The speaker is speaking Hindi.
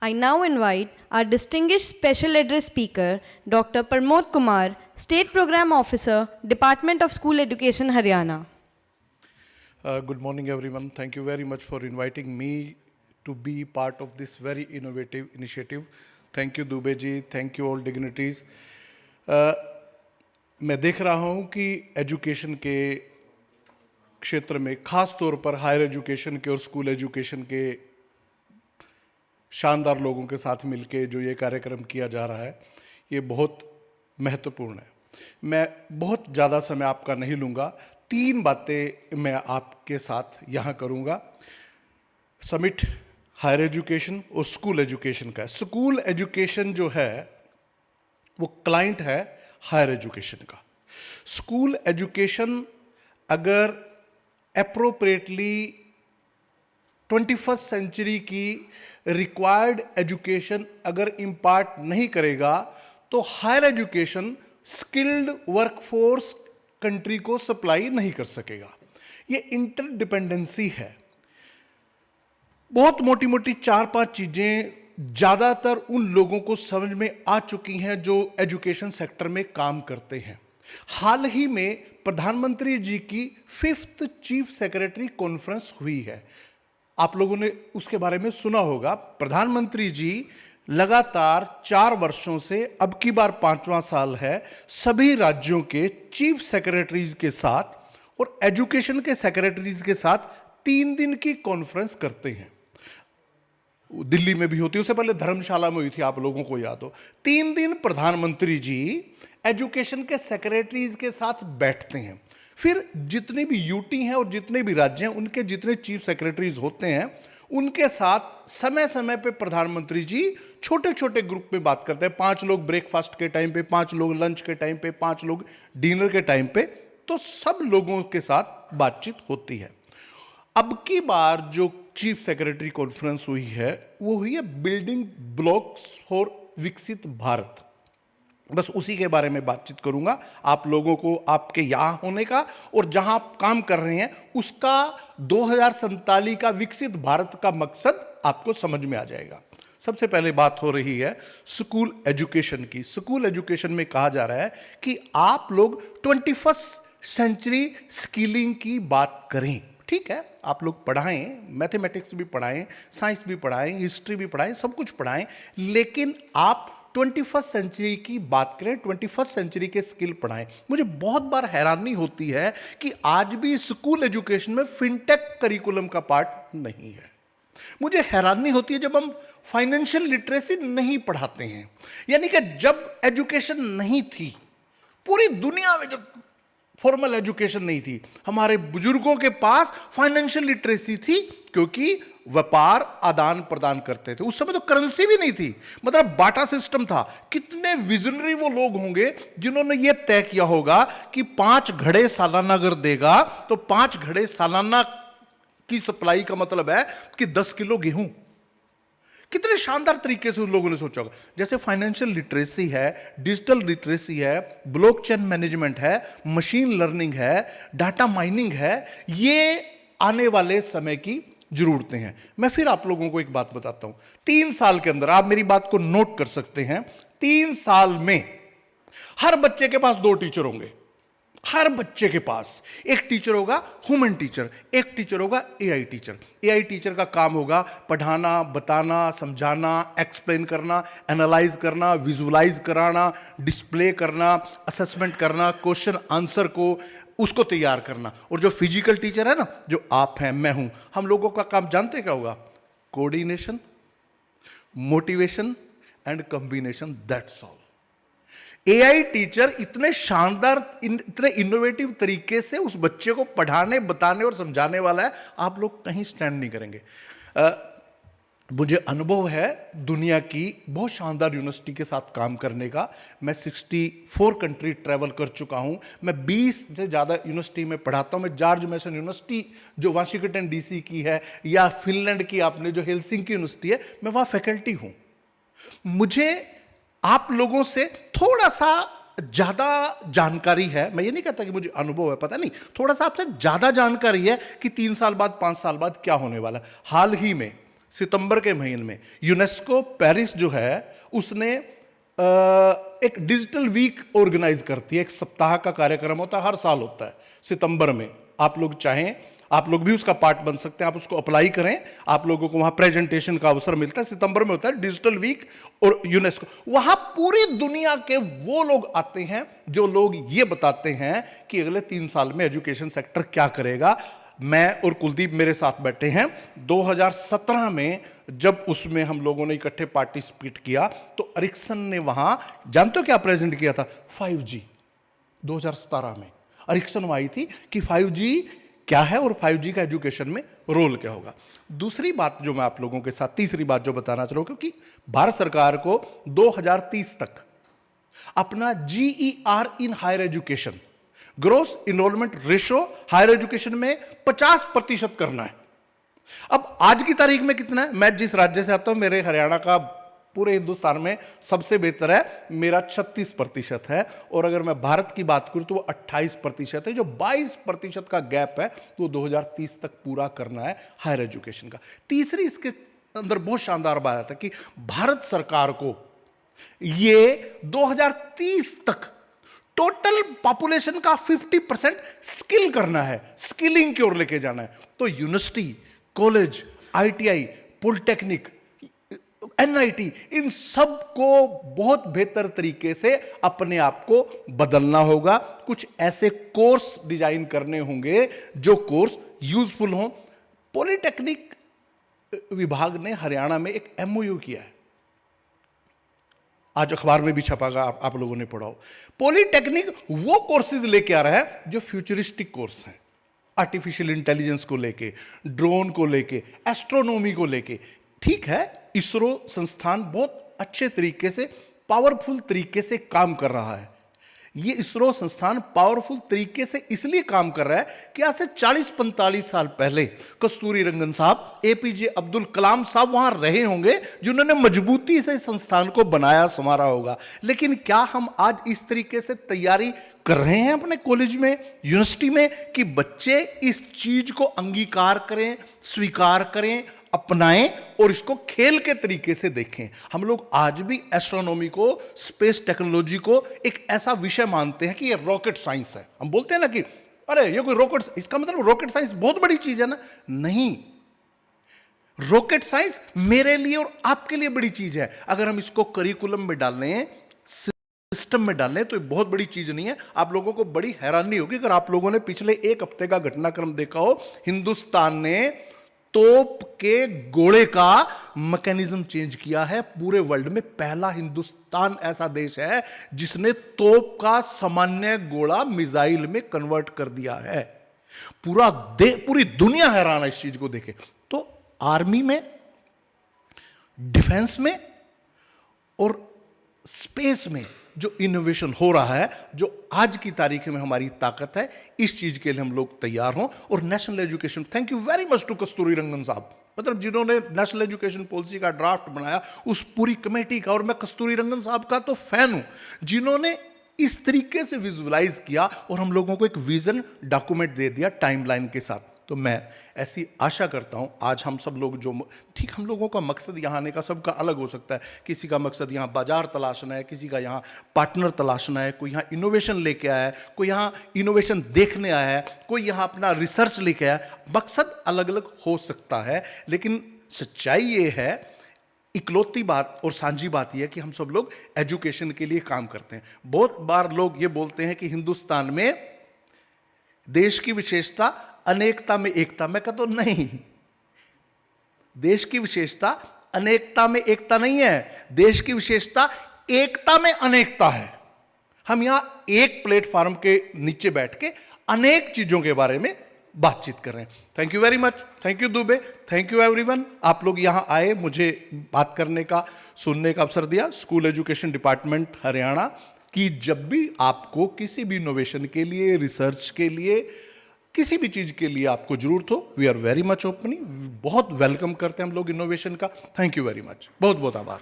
I now invite our distinguished special address speaker, Dr. Pramod Kumar, State Program Officer, Department of School Education, Haryana. Good morning, everyone. Thank you very much for inviting me to be part of this very innovative initiative. Thank you, Dubey ji. Thank you, all dignitaries. मैं देख रहा हूँ कि एजुकेशन के क्षेत्र में खास तौर पर हायर एजुकेशन के और स्कूल एजुकेशन के शानदार लोगों के साथ मिलके जो ये कार्यक्रम किया जा रहा है, ये बहुत महत्वपूर्ण है। मैं बहुत ज़्यादा समय आपका नहीं लूँगा। 3 बातें मैं आपके साथ यहाँ करूँगा। समिट हायर एजुकेशन और स्कूल एजुकेशन का। स्कूल एजुकेशन जो है वो क्लाइंट है हायर एजुकेशन का। स्कूल एजुकेशन अगर एप्रोप्रिएटली 21st सेंचुरी की रिक्वायर्ड एजुकेशन अगर इम्पार्ट नहीं करेगा तो higher education skilled workforce country को सप्लाई नहीं कर सकेगा। ये इंटरडिपेंडेंसी है। बहुत मोटी मोटी 4-5 चीजें ज्यादातर उन लोगों को समझ में आ चुकी हैं जो एजुकेशन सेक्टर में काम करते हैं। हाल ही में प्रधानमंत्री जी की 5th चीफ सेक्रेटरी कॉन्फ्रेंस हुई है। आप लोगों ने उसके बारे में सुना होगा। प्रधानमंत्री जी लगातार 4 वर्षों से, अब की बार 5वां साल है, सभी राज्यों के चीफ सेक्रेटरीज के साथ और एजुकेशन के सेक्रेटरीज के साथ 3 दिन की कॉन्फ्रेंस करते हैं। दिल्ली में भी होती है, उससे पहले धर्मशाला में हुई थी, आप लोगों को याद हो। 3 दिन प्रधानमंत्री जी एजुकेशन के सेक्रेटरीज के साथ बैठते हैं। फिर जितने भी यूटी हैं और जितने भी राज्य हैं, उनके जितने चीफ सेक्रेटरीज होते हैं, उनके साथ समय समय पे प्रधानमंत्री जी छोटे छोटे ग्रुप में बात करते हैं। 5 लोग ब्रेकफास्ट के टाइम पे, 5 लोग लंच के टाइम पे, 5 लोग डिनर के टाइम पे, तो सब लोगों के साथ बातचीत होती है। अब की बार जो चीफ सेक्रेटरी कॉन्फ्रेंस हुई है वो हुई है बिल्डिंग ब्लॉक्स फॉर विकसित भारत। बस उसी के बारे में बातचीत करूंगा। आप लोगों को आपके यहां होने का और जहां आप काम कर रहे हैं उसका 2047 का विकसित भारत का मकसद आपको समझ में आ जाएगा। सबसे पहले बात हो रही है स्कूल एजुकेशन की। स्कूल एजुकेशन में कहा जा रहा है कि आप लोग 21st सेंचुरी स्किलिंग की बात करें। ठीक है, आप लोग पढ़ाएं, मैथमेटिक्स भी पढ़ाएं, साइंस भी पढ़ाएं, हिस्ट्री भी पढ़ाएं, सब कुछ पढ़ाएं, लेकिन आप 21st सेंचुरी की बात करें, 21st सेंचुरी के स्किल पढ़ाएं। मुझे बहुत बार हैरानी होती है कि आज भी स्कूल एजुकेशन में फिनटेक करिकुलम का पार्ट नहीं है। मुझे हैरानी होती है जब हम फाइनेंशियल लिटरेसी नहीं पढ़ाते हैं। यानी कि जब एजुकेशन नहीं थी, पूरी दुनिया में जब फॉर्मल एजुकेशन नहीं थी, हमारे बुजुर्गों के पास फाइनेंशियल लिटरेसी थी क्योंकि व्यापार आदान प्रदान करते थे। उस समय तो करेंसी भी नहीं थी, मतलब बाटा सिस्टम था। कितने विजनरी वो लोग होंगे जिन्होंने ये तय किया होगा कि 5 घड़े सालाना अगर देगा तो 5 घड़े सालाना की सप्लाई का मतलब है कि 10 किलो गेहूं। कितने शानदार तरीके से उन लोगों ने सोचा होगा। जैसे फाइनेंशियल लिटरेसी है, डिजिटल लिटरेसी है, ब्लॉकचेन मैनेजमेंट है, मशीन लर्निंग है, डाटा माइनिंग है, ये आने वाले समय की जरूरतें हैं। मैं फिर आप लोगों को एक बात बताता हूं। 3 साल के अंदर आप मेरी बात को नोट कर सकते हैं। 3 साल में हर बच्चे के पास 2 टीचर होंगे। हर बच्चे के पास एक टीचर होगा ह्यूमन टीचर, एक टीचर होगा एआई टीचर। एआई टीचर का काम होगा पढ़ाना, बताना, समझाना, एक्सप्लेन करना, एनालाइज करना, विजुअलाइज कराना, डिस्प्ले करना, असेसमेंट करना, क्वेश्चन आंसर को उसको तैयार करना। और जो फिजिकल टीचर है ना, जो आप हैं, मैं हूं, हम लोगों का काम जानते क्या होगा? Coordination, motivation and combination, that's all. AI teacher इतने शानदार, इतने इनोवेटिव तरीके से उस बच्चे को पढ़ाने, बताने और समझाने वाला है, आप लोग कहीं स्टैंड नहीं करेंगे। मुझे अनुभव है दुनिया की बहुत शानदार यूनिवर्सिटी के साथ काम करने का। मैं 64 कंट्री ट्रैवल कर चुका हूं। मैं 20 से ज़्यादा यूनिवर्सिटी में पढ़ाता हूं। मैं जॉर्ज मैसन यूनिवर्सिटी जो वाशिंगटन डीसी की है, या फिनलैंड की आपने जो हेलसिंकी यूनिवर्सिटी है, मैं वहाँ फैकल्टी हूं। मुझे आप लोगों से थोड़ा सा ज्यादा जानकारी है। मैं ये नहीं कहता कि मुझे अनुभव है, पता नहीं, थोड़ा सा आपसे ज्यादा जानकारी है कि 3 साल बाद, 5 साल बाद क्या होने वाला है। हाल ही में सितंबर के महीने में यूनेस्को पेरिस जो है उसने एक डिजिटल वीक ऑर्गेनाइज करती है। एक सप्ताह का कार्यक्रम होता है, हर साल होता है सितंबर में। आप लोग चाहें आप लोग भी उसका पार्ट बन सकते हैं, आप उसको अप्लाई करें, आप लोगों को वहां प्रेजेंटेशन का अवसर मिलता है। सितंबर में होता है डिजिटल वीक और यूनेस्को। वहां पूरी दुनिया के वो लोग आते हैं जो लोग ये बताते हैं कि अगले 3 साल में एजुकेशन सेक्टर क्या करेगा। मैं और कुलदीप मेरे साथ बैठे हैं। 2017 में जब उसमें हम लोगों ने इकट्ठे पार्टिसिपेट किया तो एरिक्सन ने वहां जानते हो क्या प्रेजेंट किया था? 5G। 2017 में एरिक्सन आई थी कि 5G क्या है और 5G का एजुकेशन में रोल क्या होगा। दूसरी बात जो मैं आप लोगों के साथ, तीसरी बात जो बताना चाह रहा हूं, क्योंकि भारत सरकार को 2030 तक अपना GER in higher education, gross enrolment ratio higher education में 50% करना है। अब आज की तारीख में कितना है? मैं जिस राज्य से आता हूं, मेरे हरियाणा का पूरे हिंदुस्तान में सबसे बेहतर है, मेरा 36% है। और अगर मैं भारत की बात करूं तो वो 28% है। जो 22% का गैप है वो 2030 तक पूरा करना है हायर एजुकेशन का। तीसरी इसके अंदर बहुत शानदार बात है कि भारत सरकार को ये 2030 तक टोटल पॉपुलेशन का 50% स्किल करना है, स्किलिंग की ओर लेके जाना है। तो university, college, ITI, polytechnic, NIT, इन सब को बहुत बेहतर तरीके से अपने आप को बदलना होगा। कुछ ऐसे कोर्स डिजाइन करने होंगे जो कोर्स यूजफुल हों। पॉलिटेक्निक विभाग ने हरियाणा में एक MOU किया है, आज अखबार में भी छपागा, आप लोगों ने पढ़ा हो। पॉलिटेक्निक वो कोर्सेज लेके आ रहा है जो फ्यूचरिस्टिक कोर्स हैं, आर्टिफिशियल इंटेलिजेंस को लेके, ड्रोन को लेके, एस्ट्रोनॉमी को लेके। ठीक है, इसरो संस्थान बहुत अच्छे तरीके से, पावरफुल तरीके से काम कर रहा है। ये इसरो संस्थान पावरफुल तरीके से इसलिए काम कर रहा है कि आज से 40-45 साल पहले कस्तूरी रंगन साहब, APJ अब्दुल कलाम साहब वहां रहे होंगे जिन्होंने मजबूती से संस्थान को बनाया संवारा होगा। लेकिन क्या हम आज इस तरीके से तैयारी कर रहे हैं अपने कॉलेज में, यूनिवर्सिटी में, कि बच्चे इस चीज को अंगीकार करें, स्वीकार करें, अपनाएं और इसको खेल के तरीके से देखें? हम लोग आज भी एस्ट्रोनॉमी को, स्पेस टेक्नोलॉजी को एक ऐसा विषय मानते हैं कि ये रॉकेट साइंस है। हम बोलते हैं ना कि अरे ये कोई रॉकेट, इसका मतलब रॉकेट साइंस बहुत बड़ी चीज है ना। नहीं, रॉकेट साइंस मेरे लिए और आपके लिए बड़ी चीज है। अगर हम इसको करिकुलम में डालें, सिस्टम में डालें, तो ये बहुत बड़ी चीज नहीं है। आप लोगों को बड़ी हैरानी होगी अगर आप लोगों ने पिछले 1 हफ्ते का घटनाक्रम देखा हो। हिंदुस्तान ने तोप के गोले का मैकेनिज्म चेंज किया है। पूरे वर्ल्ड में पहला हिंदुस्तान ऐसा देश है जिसने तोप का सामान्य गोला मिसाइल में कन्वर्ट कर दिया है। पूरी दुनिया हैरान है इस चीज को देखे। तो आर्मी में, डिफेंस में और स्पेस में जो इनोवेशन हो रहा है, जो आज की तारीख में हमारी ताकत है, इस चीज के लिए हम लोग तैयार हों। और national education, thank you very much to Kasturi Rangan Sahab, मतलब जिन्होंने नेशनल एजुकेशन पॉलिसी का ड्राफ्ट बनाया, उस पूरी कमेटी का। और मैं कस्तूरी रंगन साहब का तो फैन हूं, जिन्होंने इस तरीके से विजुअलाइज किया और हम लोगों को एक विजन डॉक्यूमेंट दे दिया टाइमलाइन के साथ। तो मैं ऐसी आशा करता हूं आज हम सब लोग जो, ठीक, हम लोगों का मकसद यहाँ आने का सबका अलग हो सकता है। किसी का मकसद यहाँ बाजार तलाशना है, किसी का यहाँ पार्टनर तलाशना है, कोई यहाँ इनोवेशन लेके आया है, कोई यहाँ इनोवेशन देखने आया है, कोई यहाँ अपना रिसर्च लेके आया है। मकसद अलग अलग हो सकता है, लेकिन सच्चाई ये है, इकलौती बात और सांझी बात यह है कि हम सब लोग एजुकेशन के लिए काम करते हैं। बहुत बार लोग ये बोलते हैं कि हिंदुस्तान में देश की विशेषता अनेकता में एकता। मैं कहता हूं नहीं, देश की विशेषता अनेकता में एकता नहीं है, देश की विशेषता एकता में अनेकता है। हम यहां एक प्लेटफॉर्म के नीचे बैठ के अनेक चीजों के बारे में बातचीत कर रहे हैं। Thank you very much, thank you Dubey, thank you everyone. आप लोग यहां आए, मुझे बात करने का, सुनने का अवसर दिया। स्कूल एजुकेशन डिपार्टमेंट हरियाणा की जब भी आपको किसी भी इनोवेशन के लिए, रिसर्च के लिए, किसी भी चीज के लिए आपको जरूरत हो, we are very much open, बहुत वेलकम करते हैं हम लोग इनोवेशन का। थैंक यू वेरी मच, बहुत बहुत आभार।